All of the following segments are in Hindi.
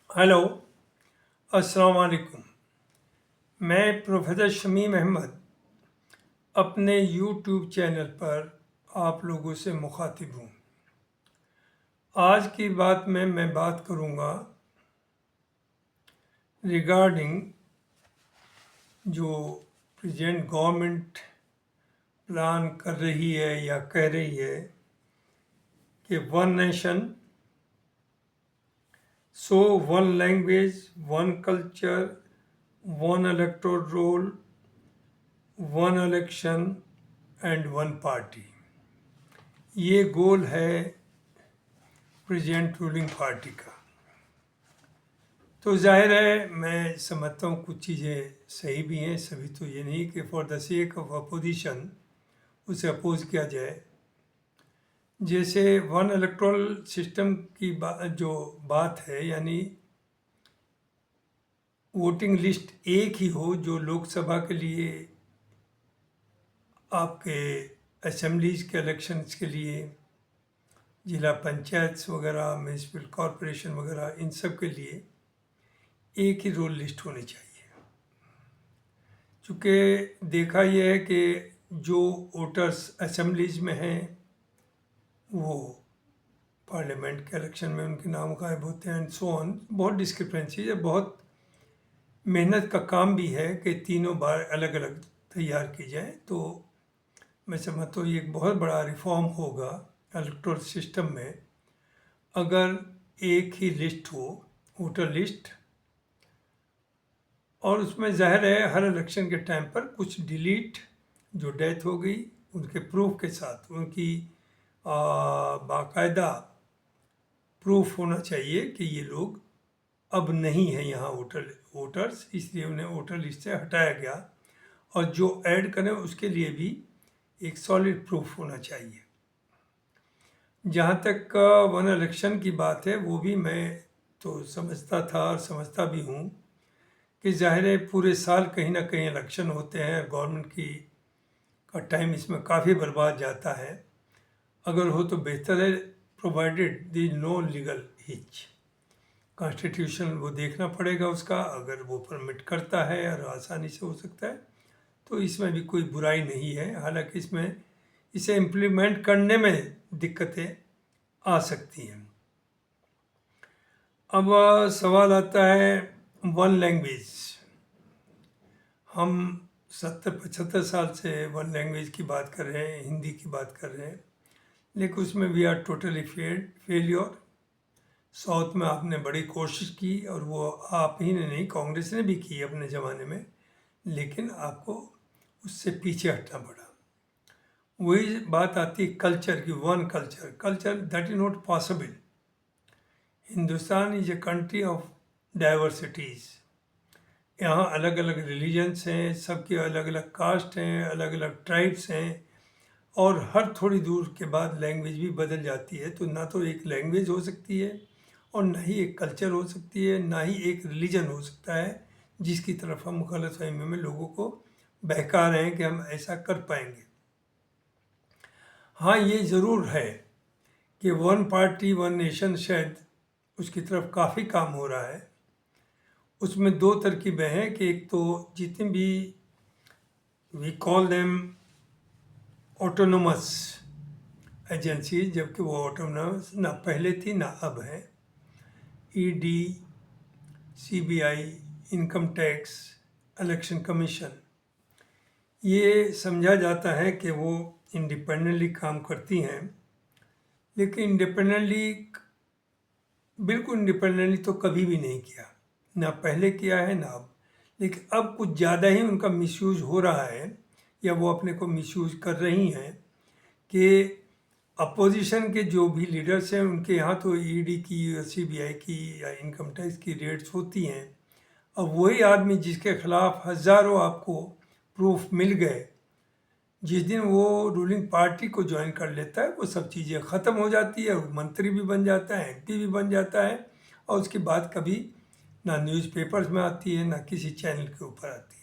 हेलो, अस्सलाम वालेकुम। मैं प्रोफेसर शमीम अहमद अपने यूट्यूब चैनल पर आप लोगों से मुखातिब हूँ। आज की बात में मैं बात करूँगा रिगार्डिंग जो प्रेजेंट गवर्नमेंट प्लान कर रही है या कह रही है कि one nation so one language, one culture, one electoral roll, one election and one party. ये गोल है प्रेजेंट रूलिंग पार्टी का। तो जाहिर है मैं समझता हूँ कुछ चीज़ें सही भी हैं, सभी तो ये नहीं कि for the sake of opposition उसे अपोज किया जाए। जैसे वन इलेक्टोरल सिस्टम की जो बात है, यानी वोटिंग लिस्ट एक ही हो जो लोकसभा के लिए, आपके असेंबलीज के इलेक्शंस के लिए, जिला पंचायत वगैरह, म्यूनसिपल कॉरपोरेशन वगैरह, इन सब के लिए एक ही रोल लिस्ट होनी चाहिए। चूँकि देखा यह है कि जो वोटर्स असेंबलीज में हैं वो पार्लियामेंट के इलेक्शन में उनके नाम गायब होते हैं एंड सो ऑन। बहुत डिस्क्रिपेंसी है, बहुत मेहनत का काम भी है कि तीनों बार अलग अलग तैयार की जाए। तो मैं समझता हूँ ये एक बहुत बड़ा रिफॉर्म होगा इलेक्टोरल सिस्टम में, अगर एक ही लिस्ट हो, वोटर लिस्ट, और उसमें ज़ाहिर है हर इलेक्शन के टाइम पर कुछ डिलीट, जो डेथ हो गई उनके प्रूफ के साथ, उनकी बाकायदा प्रूफ होना चाहिए कि ये लोग अब नहीं है यहाँ वोटर्स, इसलिए उन्हें वोटर लिस्ट से हटाया गया। और जो ऐड करें उसके लिए भी एक सॉलिड प्रूफ होना चाहिए। जहाँ तक वन इलेक्शन की बात है, वो भी मैं तो समझता था और समझता भी हूँ कि ज़ाहिर है पूरे साल कहीं ना कहीं इलेक्शन होते हैं, गवर्नमेंट की का टाइम इसमें काफ़ी बर्बाद जाता है। अगर हो तो बेहतर है, प्रोवाइडेड दी नो लीगल हिच। कॉन्स्टिट्यूशन वो देखना पड़ेगा उसका, अगर वो परमिट करता है और आसानी से हो सकता है तो इसमें भी कोई बुराई नहीं है। हालांकि इसमें इसे इम्प्लीमेंट करने में दिक्कतें आ सकती हैं। अब सवाल आता है वन लैंग्वेज। हम 70-75 साल से वन लैंग्वेज की बात कर रहे हैं, हिंदी की बात कर रहे हैं, लेकिन उसमें we are totally failure. South में आपने बड़ी कोशिश की, और वो आप ही ने नहीं, कांग्रेस ने भी की अपने ज़माने में, लेकिन आपको उससे पीछे हटना पड़ा। वही बात आती है कल्चर की, one culture, culture that is not possible. Hindustan is a country of diversities. यहाँ अलग अलग रिलीजन्स हैं, सबके अलग अलग कास्ट हैं, अलग अलग ट्राइब्स हैं, और हर थोड़ी दूर के बाद लैंग्वेज भी बदल जाती है। तो ना तो एक लैंग्वेज हो सकती है, और ना ही एक कल्चर हो सकती है, ना ही एक रिलीजन हो सकता है, जिसकी तरफ हम गलतफहमी में लोगों को बहका रहे हैं कि हम ऐसा कर पाएंगे। हाँ, ये ज़रूर है कि वन पार्टी वन नेशन, शायद उसकी तरफ काफ़ी काम हो रहा है। उसमें दो तरकीबें हैं कि एक तो जितनी भी we call them autonomous agency, जबकि वो ऑटोनोमस ना पहले थी ना अब है, ED, CBI, income tax, election commission, ये समझा जाता है कि वो इंडिपेंडेंटली काम करती हैं। लेकिन इंडिपेंडेंटली, बिल्कुल इंडिपेंडेंटली तो कभी भी नहीं किया, ना पहले किया है ना अब। लेकिन अब कुछ ज़्यादा ही उनका मिसयूज हो रहा है, या वो अपने को मिसयूज कर रही हैं कि अपोजिशन के जो भी लीडर्स हैं उनके यहाँ तो ईडी की या सीबीआई की या इनकम टैक्स की रेड्स होती हैं। अब वही आदमी जिसके खिलाफ हज़ारों आपको प्रूफ मिल गए, जिस दिन वो रूलिंग पार्टी को ज्वाइन कर लेता है वो सब चीज़ें ख़त्म हो जाती है, वो मंत्री भी बन जाता है, एमपी भी बन जाता है, और उसकी बात कभी ना न्यूज़पेपर्स में आती है ना किसी चैनल के ऊपर आती है।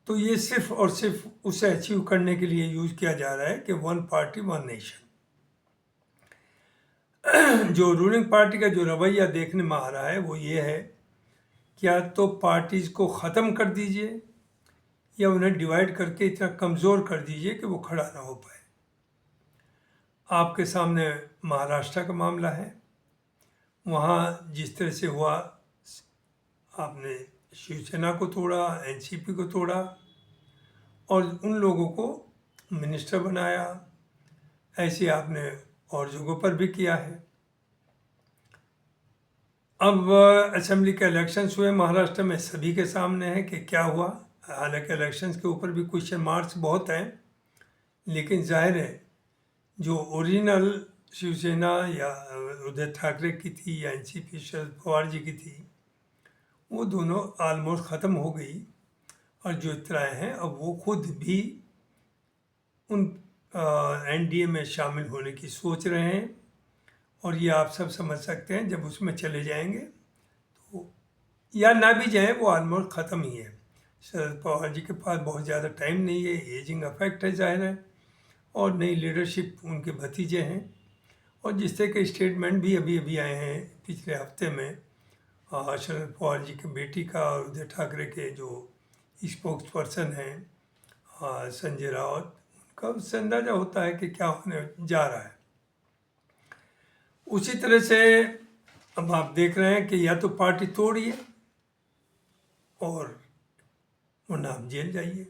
तो ये सिर्फ और सिर्फ उसे अचीव करने के लिए यूज़ किया जा रहा है कि वन पार्टी वन नेशन। जो रूलिंग पार्टी का जो रवैया देखने में आ रहा है वो ये है कि या तो पार्टीज को ख़त्म कर दीजिए या उन्हें डिवाइड करके इतना कमज़ोर कर दीजिए कि वो खड़ा ना हो पाए। आपके सामने महाराष्ट्र का मामला है। वहाँ जिस तरह से हुआ, आपने शिवसेना को तोड़ा, एनसीपी को तोड़ा और उन लोगों को मिनिस्टर बनाया। ऐसे आपने और जगहों पर भी किया है। अब असेंबली के इलेक्शंस हुए महाराष्ट्र में, सभी के सामने है कि क्या हुआ। हालांकि इलेक्शंस के ऊपर भी क्वेश्चन मार्क्स बहुत हैं, लेकिन जाहिर है जो ओरिजिनल शिवसेना या उद्धव ठाकरे की थी या एनसीपी शरद पवार जी की थी, वो दोनों ऑलमोस्ट ख़त्म हो गई। और जो इतराए हैं अब वो खुद भी उन एनडीए में शामिल होने की सोच रहे हैं। और ये आप सब समझ सकते हैं जब उसमें चले जाएंगे तो, या ना भी जाए, वो ऑलमोस्ट ख़त्म ही है। शरद पवार जी के पास बहुत ज़्यादा टाइम नहीं है, एजिंग अफेक्ट है जाहिर है, और नई लीडरशिप उनके भतीजे हैं। और जिस तरह के स्टेटमेंट भी अभी अभी आए हैं पिछले हफ्ते में, शरद पवार जी की बेटी का और उद्धव ठाकरे के जो स्पोक्स पर्सन हैं संजय राउत, उनका उससे अंदाज़ा होता है कि क्या होने जा रहा है। उसी तरह से अब आप देख रहे हैं कि या तो पार्टी तोड़िए और वरना आप जेल जाइए।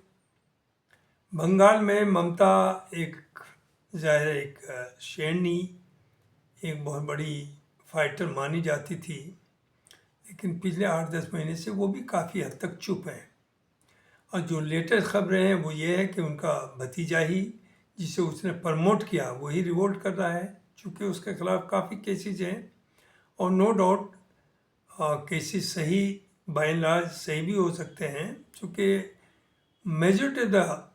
बंगाल में ममता एक ज़ाहिर एक शेरनी, एक बहुत बड़ी फाइटर मानी जाती थी, लेकिन पिछले 8-10 महीने से वो भी काफ़ी हद तक चुप हैं। और जो लेटेस्ट खबरें हैं वो ये है कि उनका भतीजा ही, जिसे उसने प्रमोट किया, वही रिवोल्ट कर रहा है, चूँकि उसके खिलाफ काफ़ी केसेस हैं। और नो डाउट केसेस सही, बाय एंड लार्ज सही भी हो सकते हैं, चूँकि majority of the,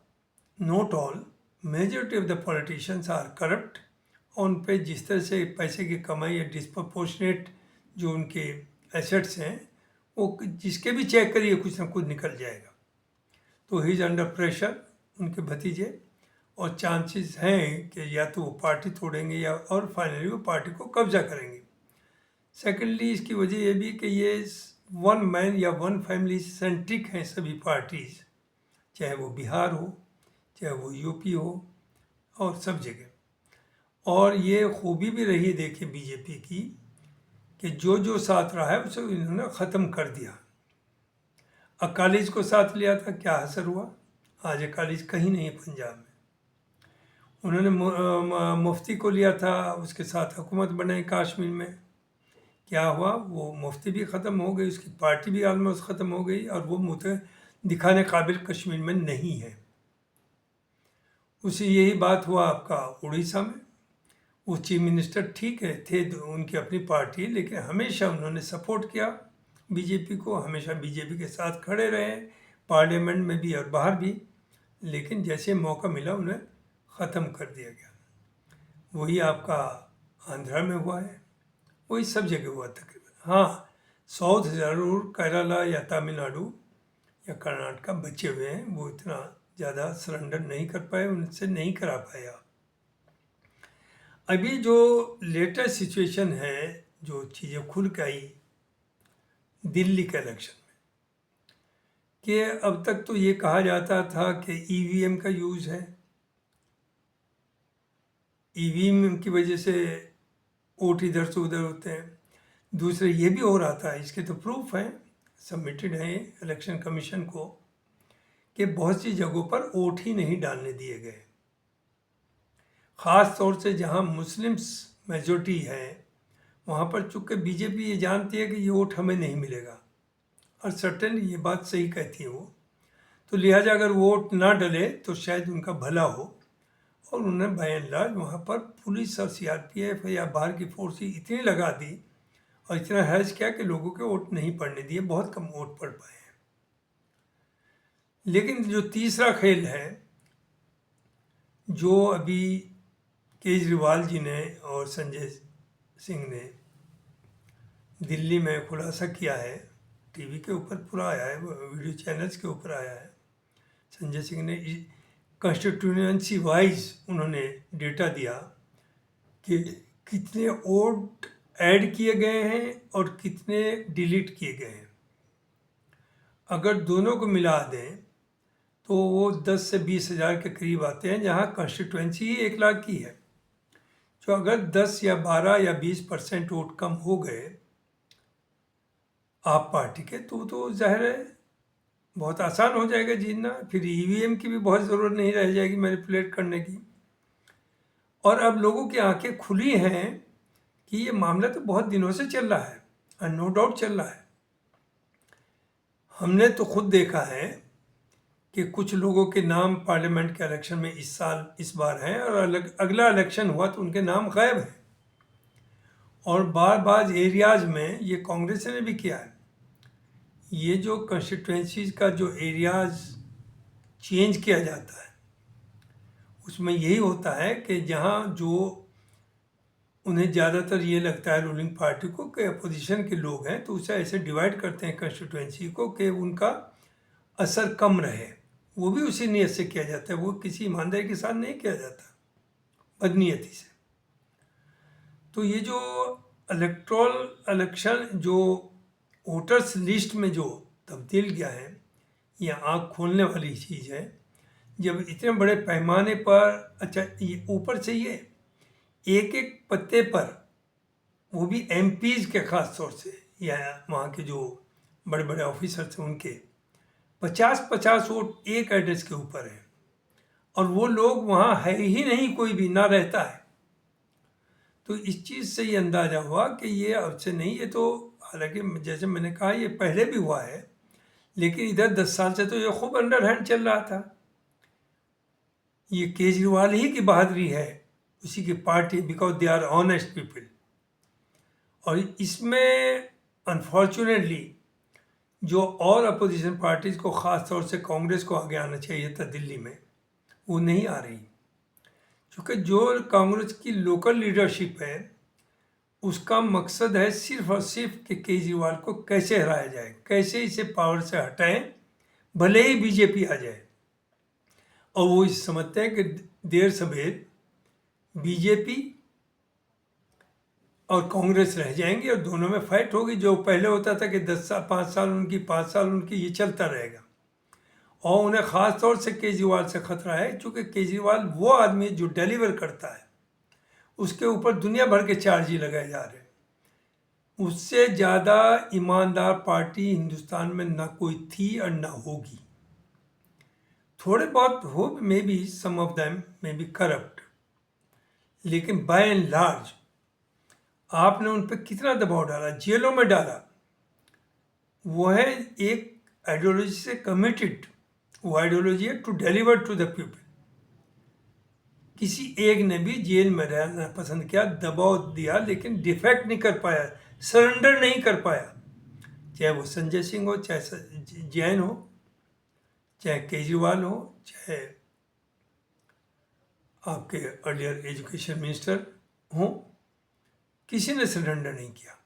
not all, majority of the politicians are corrupt. और उन पे जिस तरह से पैसे की कमाई या डिस्प्रपोर्शनेट जो उनके एसेट्स हैं, वो जिसके भी चेक करिए कुछ ना कुछ निकल जाएगा। तो ही इज़ अंडर प्रेशर, उनके भतीजे, और चांसेस हैं कि या तो वो पार्टी तोड़ेंगे या और फाइनली वो पार्टी को कब्जा करेंगे। सेकेंडली इसकी वजह ये भी कि ये वन मैन या वन फैमिली सेंट्रिक हैं सभी पार्टीज़, चाहे वो बिहार हो, चाहे वो यूपी हो, और सब जगह। और ये खूबी भी रही है देखिए बीजेपी की कि जो जो साथ रहा है उसे इन्होंने ख़त्म कर दिया। अकालीज को साथ लिया था, क्या असर हुआ? आज अकालीज कहीं नहीं है पंजाब में। उन्होंने मुफ्ती को लिया था, उसके साथ हुकूमत बनाई कश्मीर में, क्या हुआ? वो मुफ्ती भी ख़त्म हो गई, उसकी पार्टी भी ऑलमोस्ट ख़त्म हो गई, और वो मुझे दिखाने काबिल कश्मीर में नहीं है। उसी यही बात हुआ आपका उड़ीसा में। वो चीफ मिनिस्टर ठीक है थे, उनकी अपनी पार्टी, लेकिन हमेशा उन्होंने सपोर्ट किया बीजेपी को, हमेशा बीजेपी के साथ खड़े रहे, पार्लियामेंट में भी और बाहर भी। लेकिन जैसे मौका मिला उन्हें ख़त्म कर दिया गया। वही आपका आंध्रा में हुआ है, वही सब जगह हुआ तकरीबन। हाँ, साउथ ज़रूर केरला या तमिलनाडु या कर्नाटका बचे हुए हैं, वो इतना ज़्यादा सरेंडर नहीं कर पाए, उनसे नहीं करा पाए आप। अभी जो लेटेस्ट सिचुएशन है, जो चीज़ें खुल के आई दिल्ली के इलेक्शन में, कि अब तक तो ये कहा जाता था कि ईवीएम का यूज़ है, ईवीएम की वजह से वोट इधर से उधर होते हैं। दूसरे ये भी हो रहा था, इसके तो प्रूफ हैं, सबमिटेड हैं इलेक्शन कमीशन को, कि बहुत सी जगहों पर वोट ही नहीं डालने दिए गए। ख़ास तौर से जहाँ मुस्लिम्स मेजॉरिटी है, वहाँ पर चूँकि बीजेपी ये जानती है कि ये वोट हमें नहीं मिलेगा, और सर्टेन ये बात सही कहती है वो, तो लिहाजा अगर वोट ना डले तो शायद उनका भला हो। और उन्होंने बाय एंड लार्ज वहाँ पर पुलिस और सीआरपीएफ या बाहर की फोर्सेस इतनी लगा दी और इतना हैज किया कि लोगों के वोट नहीं पड़ने दिए, बहुत कम वोट पड़ पाए हैं। लेकिन जो तीसरा खेल है, जो अभी केजरीवाल जी ने और संजय सिंह ने दिल्ली में खुलासा किया है, टीवी के ऊपर पूरा आया है, वीडियो चैनल्स के ऊपर आया है। संजय सिंह ने कंस्टिट्यूएंसी वाइज उन्होंने डेटा दिया कि कितने वोट ऐड किए गए हैं और कितने डिलीट किए गए हैं। अगर दोनों को मिला दें तो वो 10 से 20 हज़ार के करीब आते हैं, जहाँ कंस्टिट्यूएंसी ही 1 लाख की है। तो अगर 10 या 12 या 20% वोट कम हो गए आप पार्टी के, तो जाहिर है बहुत आसान हो जाएगा जीतना। फिर ईवीएम की भी बहुत ज़रूरत नहीं रह जाएगी मैनिपुलेट करने की। और अब लोगों की आंखें खुली हैं कि ये मामला तो बहुत दिनों से चल रहा है और नो डाउट चल रहा है। हमने तो खुद देखा है कि कुछ लोगों के नाम पार्लियामेंट के इलेक्शन में इस बार हैं और अगला इलेक्शन हुआ तो उनके नाम गायब हैं। और बार एरियाज में ये कांग्रेस ने भी किया है। ये जो कंस्टिट्यूएंसीज का जो एरियाज चेंज किया जाता है उसमें यही होता है कि जहाँ जो उन्हें ज़्यादातर ये लगता है रूलिंग पार्टी को कि अपोजिशन के लोग हैं, तो उसे ऐसे डिवाइड करते हैं कंस्टिट्यूएंसी को कि उनका असर कम रहे। वो भी उसी नीयत से किया जाता है, वो किसी ईमानदारी के साथ नहीं किया जाता, बदनीयती से। तो ये जो इलेक्टोरल इलेक्शन जो वोटर्स लिस्ट में जो तब्दील किया है, ये आँख खोलने वाली चीज़ है। जब इतने बड़े पैमाने पर, अच्छा ये ऊपर से ये एक एक पत्ते पर, वो भी एमपीज़ के ख़ास तौर से या वहाँ के जो बड़े बड़े ऑफिसर्स हैं उनके 50-50 वोट एक एड्रेस के ऊपर है। और वो लोग वहाँ है ही नहीं, कोई भी ना रहता है। तो इस चीज़ से ये अंदाज़ा हुआ कि ये अब से नहीं, ये तो हालांकि जैसे मैंने कहा ये पहले भी हुआ है, लेकिन इधर 10 साल से तो ये खूब अंडर हैंड चल रहा था। ये केजरीवाल ही की बहादुरी है, उसी की party, because they are honest people. और इसमें अनफॉर्चुनेटली जो और अपोजिशन पार्टीज़ को, ख़ास तौर से कांग्रेस को आगे आना चाहिए था दिल्ली में, वो नहीं आ रही। क्योंकि जो कांग्रेस की लोकल लीडरशिप है उसका मकसद है सिर्फ और सिर्फ कि केजरीवाल को कैसे हराया जाए, कैसे इसे पावर से हटाएं, भले ही बीजेपी आ जाए। और वो इस समझते हैं कि देर सवेर बीजेपी और कांग्रेस रह जाएंगे और दोनों में फाइट होगी। जो पहले होता था कि 10 साल 5 साल उनकी, 5 साल उनकी, ये चलता रहेगा। और उन्हें ख़ास तौर से केजरीवाल से खतरा है, क्योंकि केजरीवाल वो आदमी जो डिलीवर करता है, उसके ऊपर दुनिया भर के चार्ज ही लगाए जा रहे हैं। उससे ज़्यादा ईमानदार पार्टी हिंदुस्तान में ना कोई थी और ना होगी। थोड़े बहुत हो, may be some of them may be corrupt, लेकिन बाय एंड लार्ज आपने उन पर कितना दबाव डाला, जेलों में डाला। वो है एक आइडियोलॉजी से कमिटेड, वो आइडियोलॉजी है to deliver to the people. किसी एक ने भी जेल में रहना पसंद किया, दबाव दिया, लेकिन डिफेक्ट नहीं कर पाया, सरेंडर नहीं कर पाया। चाहे वो संजय सिंह हो, चाहे जैन हो, चाहे केजरीवाल हो, चाहे आपके अर्लियर एजुकेशन मिनिस्टर हो, किसी ने सरेंडर नहीं किया।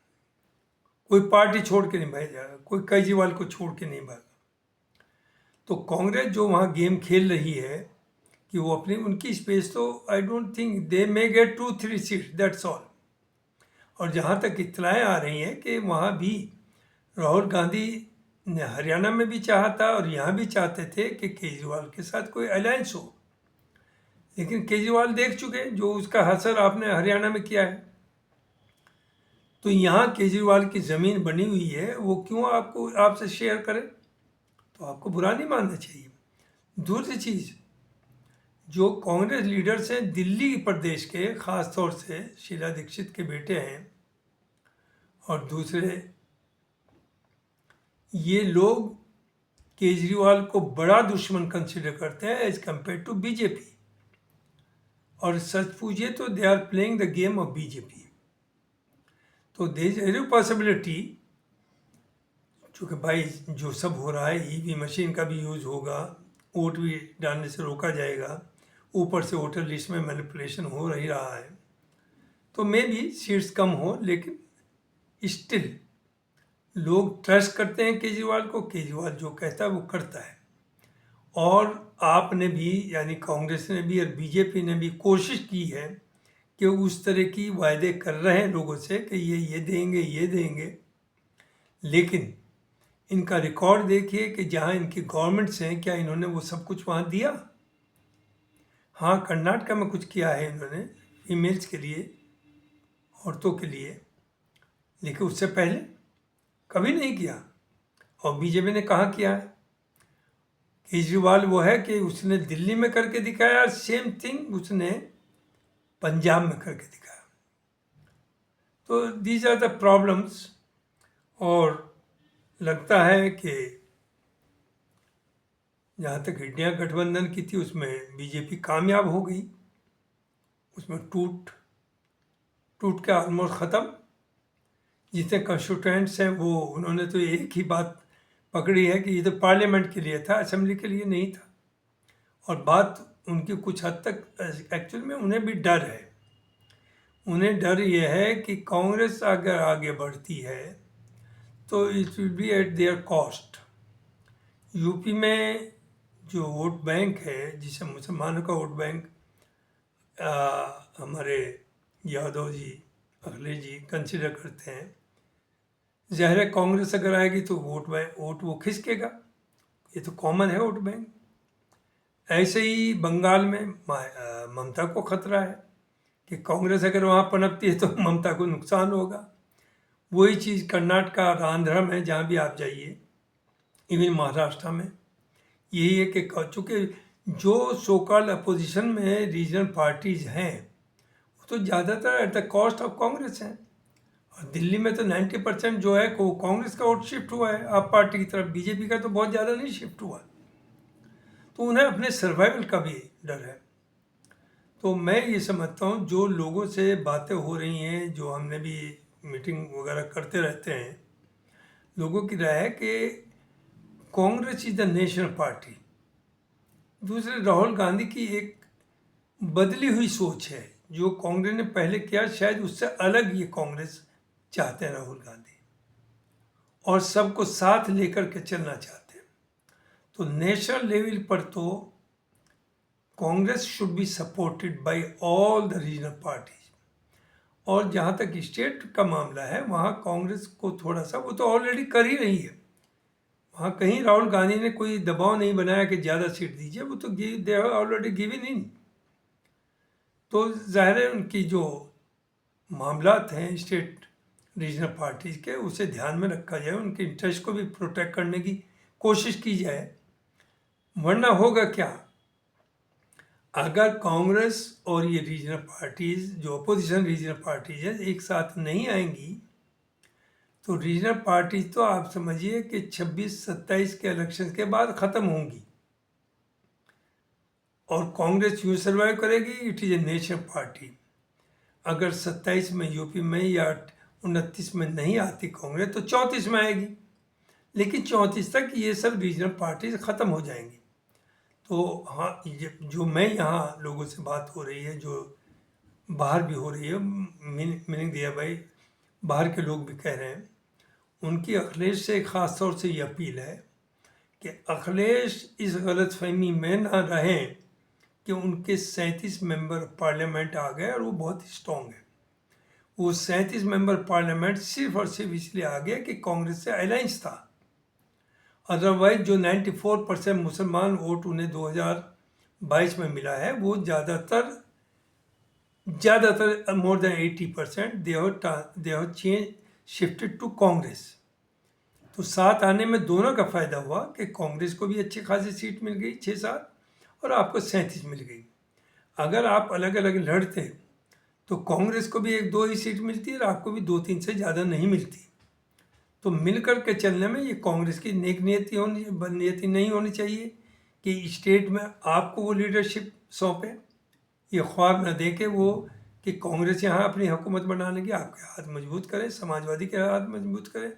कोई पार्टी छोड़ के नहीं भागा, कोई केजरीवाल को छोड़ के नहीं भागा। तो कांग्रेस जो वहाँ गेम खेल रही है कि वो अपनी, उनकी स्पेस तो I don't think they may gate 2-3 seat, that's all. और जहाँ तक इत्तलाएँ आ रही हैं कि वहाँ भी राहुल गांधी ने हरियाणा में भी चाहा था और यहाँ भी चाहते थे कि केजरीवाल के साथ कोई अलायंस हो, लेकिन केजरीवाल देख चुके जो उसका असर आपने हरियाणा में किया है। तो यहाँ केजरीवाल की ज़मीन बनी हुई है, वो क्यों आपको आपसे शेयर करे? तो आपको बुरा नहीं मानना चाहिए। दूसरी चीज़, जो कांग्रेस लीडर्स हैं दिल्ली प्रदेश के, ख़ास तौर से शीला दीक्षित के बेटे हैं और दूसरे, ये लोग केजरीवाल को बड़ा दुश्मन कंसिडर करते हैं एज कंपेयर टू बीजेपी। और सच पूछिए तो they are playing the game of BJP. तो देयर इज ए पॉसिबिलिटी, चूँकि भाई जो सब हो रहा है, ईवी मशीन का भी यूज़ होगा, वोट भी डालने से रोका जाएगा, ऊपर से वोटर लिस्ट में मैनिपुलेशन हो ही रहा है, तो मे भी सीट्स कम हो, लेकिन स्टिल लोग ट्रस्ट करते हैं केजरीवाल को। केजरीवाल जो कहता है वो करता है। और आपने भी, यानी कांग्रेस ने भी और बीजेपी ने भी कोशिश की है कि उस तरह की वायदे कर रहे हैं लोगों से कि ये देंगे ये देंगे, लेकिन इनका रिकॉर्ड देखिए कि जहाँ इनकी गवर्नमेंट्स हैं क्या इन्होंने वो सब कुछ वहाँ दिया? हाँ, कर्नाटका में कुछ किया है इन्होंने फीमेल्स के लिए, औरतों के लिए, लेकिन उससे पहले कभी नहीं किया। और बीजेपी ने कहाँ किया है? केजरीवाल वो है कि उसने दिल्ली में करके दिखाया, सेम थिंग उसने पंजाब में करके दिखाया। तो दीज आर द प्रॉब्लम्स। और लगता है कि जहाँ तक इंडिया गठबंधन की थी उसमें बीजेपी कामयाब हो गई, उसमें टूट के ऑलमोस्ट ख़त्म। जितने कंस्टिट्यूएंट्स हैं वो उन्होंने तो एक ही बात पकड़ी है कि ये तो पार्लियामेंट के लिए था, असेंबली के लिए नहीं था। और बात उनकी कुछ हद तक एक्चुअल में उन्हें भी डर है। उन्हें डर ये है कि कांग्रेस अगर आगे बढ़ती है तो it will be eight there cost. UP में जो वोट बैंक है, जिसे मुसलमानों का वोट बैंक हमारे यादव जी, अखिलेश जी कंसिडर करते हैं, ज़ाहिर है कांग्रेस अगर आएगी तो वोट वो खिसकेगा, ये तो कॉमन है वोट बैंक। ऐसे ही बंगाल में ममता को खतरा है कि कांग्रेस अगर वहाँ पनपती है तो ममता को नुकसान होगा। वही चीज़ कर्नाटका और आंध्र में जहाँ भी आप जाइए, इवन महाराष्ट्र में यही है कि चूँकि जो सोकॉल्ड अपोजिशन में रीजनल पार्टीज हैं वो तो ज़्यादातर at the cost of Congress हैं। और दिल्ली में तो 90% जो है वो कांग्रेस का वोट शिफ्ट हुआ है आप पार्टी की तरफ, बीजेपी का तो बहुत ज़्यादा नहीं शिफ्ट हुआ। तो उन्हें अपने सर्वाइवल का भी डर है। तो मैं ये समझता हूँ जो लोगों से बातें हो रही हैं, जो हमने भी मीटिंग वगैरह करते रहते हैं, लोगों की राय है कि Congress is the national party. दूसरे, राहुल गांधी की एक बदली हुई सोच है, जो कांग्रेस ने पहले किया शायद उससे अलग ये कांग्रेस चाहते हैं राहुल गांधी, और सबको साथ लेकर के चलना चाहते हैं। तो नेशनल लेवल पर तो Congress should be supported by all the regional parties. और जहाँ तक स्टेट का मामला है वहाँ कांग्रेस को थोड़ा सा, वो तो ऑलरेडी कर ही रही है, वहाँ कहीं राहुल गांधी ने कोई दबाव नहीं बनाया कि ज़्यादा सीट दीजिए, वो तो they have already given in. तो ज़ाहिर है उनकी जो मामलात हैं स्टेट रीजनल पार्टीज़ के, उसे ध्यान में रखा जाए, उनके इंटरेस्ट को भी प्रोटेक्ट करने की कोशिश की जाए। वरना होगा क्या, अगर कांग्रेस और ये रीजनल पार्टीज़, जो अपोजिशन रीजनल पार्टीज़ है, एक साथ नहीं आएंगी तो रीजनल पार्टीज तो आप समझिए कि 26-27 के इलेक्शन के बाद ख़त्म होंगी, और कांग्रेस यूँ सर्वाइव करेगी। It is a national party. अगर 27 में यूपी में या 29 में नहीं आती कांग्रेस तो 34 में आएगी, लेकिन 34 तक ये सब रीजनल पार्टीज ख़त्म हो जाएंगी। तो हाँ, जो मैं यहाँ लोगों से बात हो रही है, जो बाहर भी हो रही है, मीनिंग दिया भाई बाहर के लोग भी कह रहे हैं, उनकी अखिलेश से ख़ास तौर से ये अपील है कि अखिलेश इस गलतफहमी में ना रहें कि उनके 37 मेंबर पार्लियामेंट आ गए और वो बहुत स्ट्रॉन्ग है। वो 37 मेंबर पार्लियामेंट सिर्फ और सिर्फ इसलिए आ गया कि कांग्रेस से अलायंस था। अदरवाइज जो 94% मुसलमान वोट उन्हें 2022 में मिला है, वो ज़्यादातर more than 80% they have shifted to Congress. तो साथ आने में दोनों का फ़ायदा हुआ कि कांग्रेस को भी अच्छी खासी सीट मिल गई 6-7, और आपको 37 मिल गई। अगर आप अलग अलग लड़ते तो कांग्रेस को भी 1-2 ही सीट मिलती और आपको भी 2-3 से ज़्यादा नहीं मिलती। तो मिलकर के चलने में ये कांग्रेस की नेक नियति नहीं होनी चाहिए कि स्टेट में आपको वो लीडरशिप सौंपे। ये ख्वाब न देखे वो कि कांग्रेस यहाँ अपनी हुकूमत बनाने की आपके हाथ मजबूत करे, समाजवादी के हाथ मजबूत करे,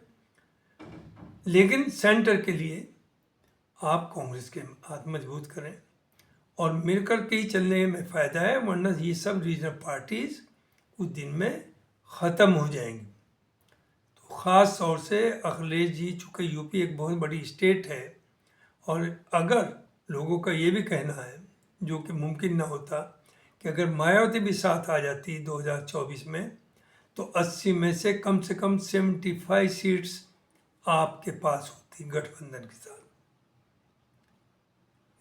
लेकिन सेंटर के लिए आप कांग्रेस के हाथ मजबूत करें और मिलकर के ही चलने में फ़ायदा है। वरना ये सब रीजनल पार्टीज़ कुछ दिन में ख़त्म हो जाएंगी। तो ख़ास तौर से अखिलेश जी, चूँकि यूपी एक बहुत बड़ी स्टेट है, और अगर लोगों का ये भी कहना है, जो कि मुमकिन ना होता, कि अगर मायावती भी साथ आ जाती 2024 में तो 80 में से कम 75 सीट्स आपके पास होती गठबंधन के साथ।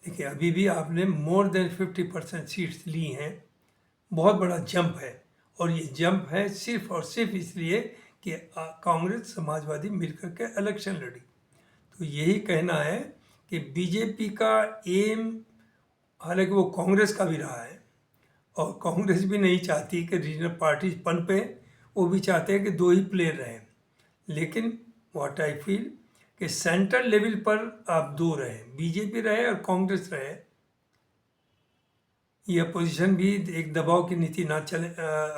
देखिए अभी भी आपने मोर देन 50% सीट्स ली हैं, बहुत बड़ा जंप है। और ये जंप है सिर्फ और सिर्फ इसलिए कि कांग्रेस समाजवादी मिलकर के इलेक्शन लड़ी। तो यही कहना है कि बीजेपी का एम, हालांकि वो कांग्रेस का भी रहा है और कांग्रेस भी नहीं चाहती कि रीजनल पार्टीज पनपे, वो भी चाहते हैं कि दो ही प्लेयर रहें। लेकिन व्हाट आई फील कि सेंट्रल लेवल पर आप दो रहें, बीजेपी रहे और कांग्रेस रहे, ये अपोजिशन भी एक दबाव की नीति ना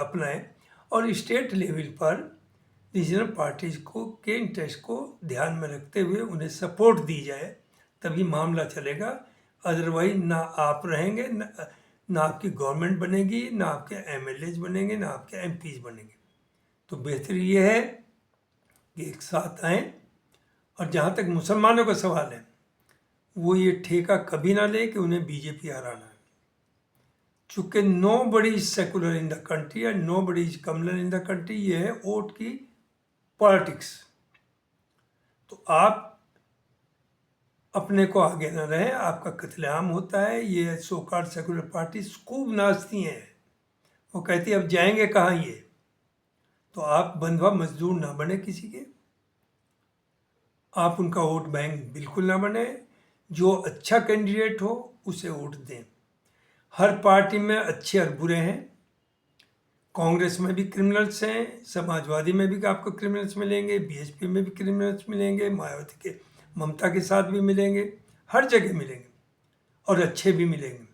अपनाए और स्टेट लेवल पर रीजनल पार्टीज को के इंटरेस्ट को ध्यान में रखते हुए उन्हें सपोर्ट दी जाए, तभी मामला चलेगा। अदरवाइज ना आप रहेंगे, ना आपकी गवर्नमेंट बनेगी, ना आपके एमएलएज बनेंगे, ना आपके एमपीज बनेंगे। तो बेहतर ये है कि एक साथ आएँ। और जहाँ तक मुसलमानों का सवाल है, वो ये ठेका कभी ना ले कि उन्हें बीजेपी हराना है। चूँकि nobody is secular in the country and nobody is communal in the country, ये है वोट की पॉलिटिक्स। तो आप अपने को आगे न रहें, आपका कत्लेआम होता है। ये सो कॉल्ड सेकुलर पार्टी खूब नाचती हैं, वो कहती है अब जाएंगे कहाँ ये। तो आप बंधुआ मजदूर ना बने किसी के, आप उनका वोट बैंक बिल्कुल ना बने। जो अच्छा कैंडिडेट हो उसे वोट दें। हर पार्टी में अच्छे और बुरे हैं, कांग्रेस में भी क्रिमिनल्स हैं, समाजवादी में भी आपको क्रिमिनल्स मिलेंगे, बीएसपी में भी क्रिमिनल्स मिलेंगे, मायावती के ममता के साथ भी मिलेंगे, हर जगह मिलेंगे और अच्छे भी मिलेंगे।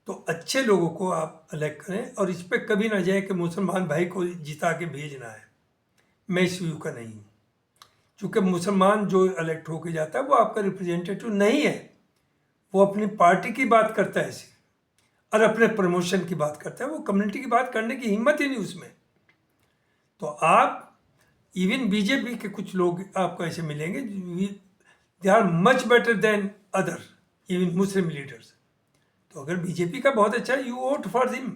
तो अच्छे लोगों को आप इलेक्ट करें और इस पर कभी ना जाए कि मुसलमान भाई को जिता के भेजना है। मैं इस व्यू का नहीं हूँ, क्योंकि मुसलमान जो इलेक्ट होके जाता है वो आपका रिप्रेजेंटेटिव नहीं है। वो अपनी पार्टी की बात करता है सिर्फ और अपने प्रमोशन की बात करता है, वो कम्युनिटी की बात करने की हिम्मत ही नहीं उसमें। तो आप इवन बीजेपी के कुछ लोग आपको ऐसे मिलेंगे, they are much better than other even Muslim leaders. तो अगर बीजेपी का बहुत अच्छा, you vote for him.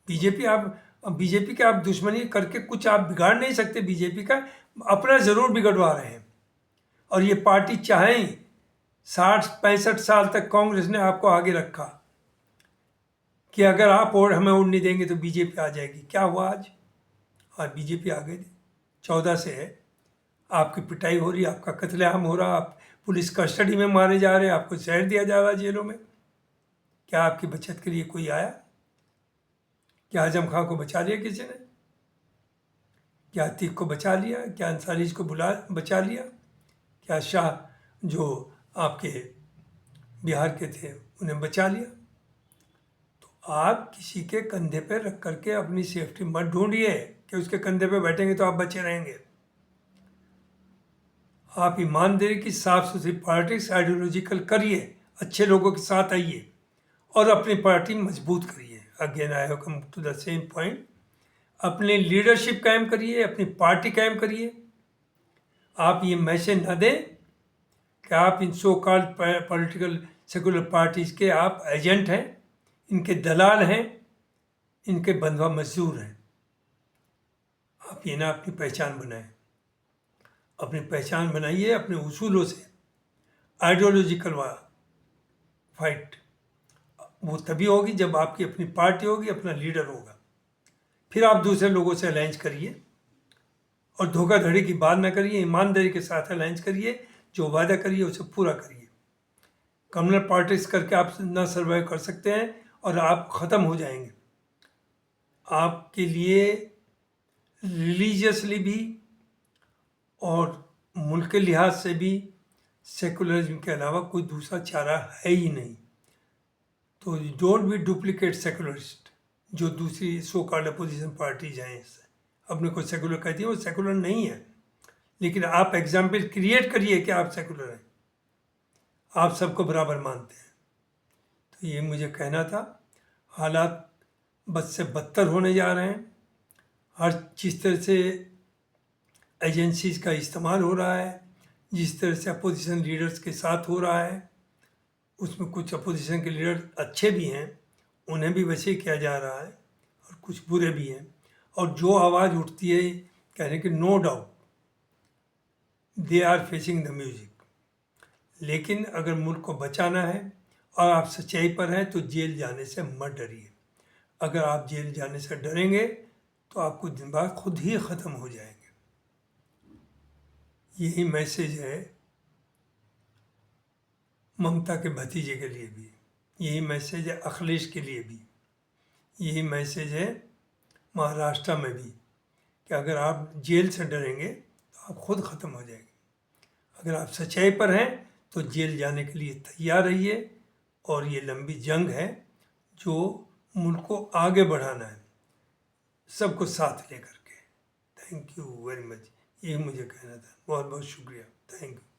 BJP के आप दुश्मनी करके कुछ आप बिगाड़ नहीं सकते। बीजेपी का अपना ज़रूर बिगड़वा रहे हैं। और ये पार्टी चाहें 60-65 साल तक कांग्रेस ने आपको आगे रखा कि अगर आप और हमें वोट नहीं देंगे तो बीजेपी आ जाएगी। क्या हुआ आज बीजेपी आ गई। 14 से है, आपकी पिटाई हो रही, आपका कत्लेआम हो रहा, आप पुलिस कस्टडी में मारे जा रहे हैं, आपको शहर दिया जा रहा जेलों में। क्या आपकी बचत के लिए कोई आया? क्या आजम खां को बचा लिया किसी ने? क्या अतीक को बचा लिया? क्या अंसारी को बचा लिया? क्या शाह जो आपके बिहार के थे उन्हें बचा लिया? तो आप किसी के कंधे पे रख करके अपनी सेफ्टी मत ढूंढिए कि उसके कंधे पे बैठेंगे तो आप बचे रहेंगे। आप ईमानदारी की साफ सुथरी पॉलिटिक्स आइडियोलॉजिकल करिए, अच्छे लोगों के साथ आइए और अपनी पार्टी मजबूत करिए। Again I have come to the same point. अपनी लीडरशिप कायम करिए, अपनी पार्टी कायम करिए। आप ये मैसेज न दें कि आप इन so called political secular parties के आप एजेंट हैं, इनके दलाल हैं, इनके बंधुआ मजदूर हैं। आप ये ना अपनी पहचान बनाएं। अपनी पहचान बनाइए अपने उसूलों से। आइडियोलॉजिकल फाइट वो तभी होगी जब आपकी अपनी पार्टी होगी, अपना लीडर होगा। फिर आप दूसरे लोगों से अलायंस करिए और धोखाधड़ी की बात ना करिए, ईमानदारी के साथ अलायंस करिए। जो वादा करिए उसे पूरा करिए। कम्युनल पॉलिटिक्स करके आप ना सर्वाइव कर सकते हैं और आप ख़त्म हो जाएंगे। आपके लिए रिलीजियसली भी और मुल्क के लिहाज से भी सेकुलरिज्म के अलावा कोई दूसरा चारा है ही नहीं। तो डोंट बी डुप्लीकेट सेकुलरिस्ट। जो दूसरी सो कॉल्ड अपोजिशन पार्टीज हैं अपने को सेकुलर कहती हैं, वो सेकुलर नहीं है। लेकिन आप एग्जाम्पल क्रिएट करिए कि आप सेकुलर हैं, आप सबको बराबर मानते हैं। तो ये मुझे कहना था। हालात बद से बदतर होने जा रहे हैं। हर जिस तरह से एजेंसीज का इस्तेमाल हो रहा है, जिस तरह से अपोजिशन लीडर्स के साथ हो रहा है, उसमें कुछ अपोजिशन के लीडर अच्छे भी हैं उन्हें भी वैसे ही किया जा रहा है और कुछ बुरे भी हैं। और जो आवाज़ उठती है कहने कि no doubt they are facing the music, लेकिन अगर मुल्क को बचाना है और आप सच्चाई पर हैं तो जेल जाने से मत डरिए। अगर आप जेल जाने से डरेंगे तो आप कुछ दिन बाद खुद ही ख़त्म हो जाएंगे। यही मैसेज है ममता के भतीजे के लिए भी, यही मैसेज है अखिलेश के लिए भी, यही मैसेज है महाराष्ट्र में भी कि अगर आप जेल से डरेंगे तो आप खुद ख़त्म हो जाएंगे। अगर आप सच्चाई पर हैं तो जेल जाने के लिए तैयार रहिए। और ये लंबी जंग है जो मुल्क को आगे बढ़ाना है, सबको साथ लेकर के। थैंक यू वेरी मच, यही मुझे कहना था। बहुत बहुत शुक्रिया, थैंक यू।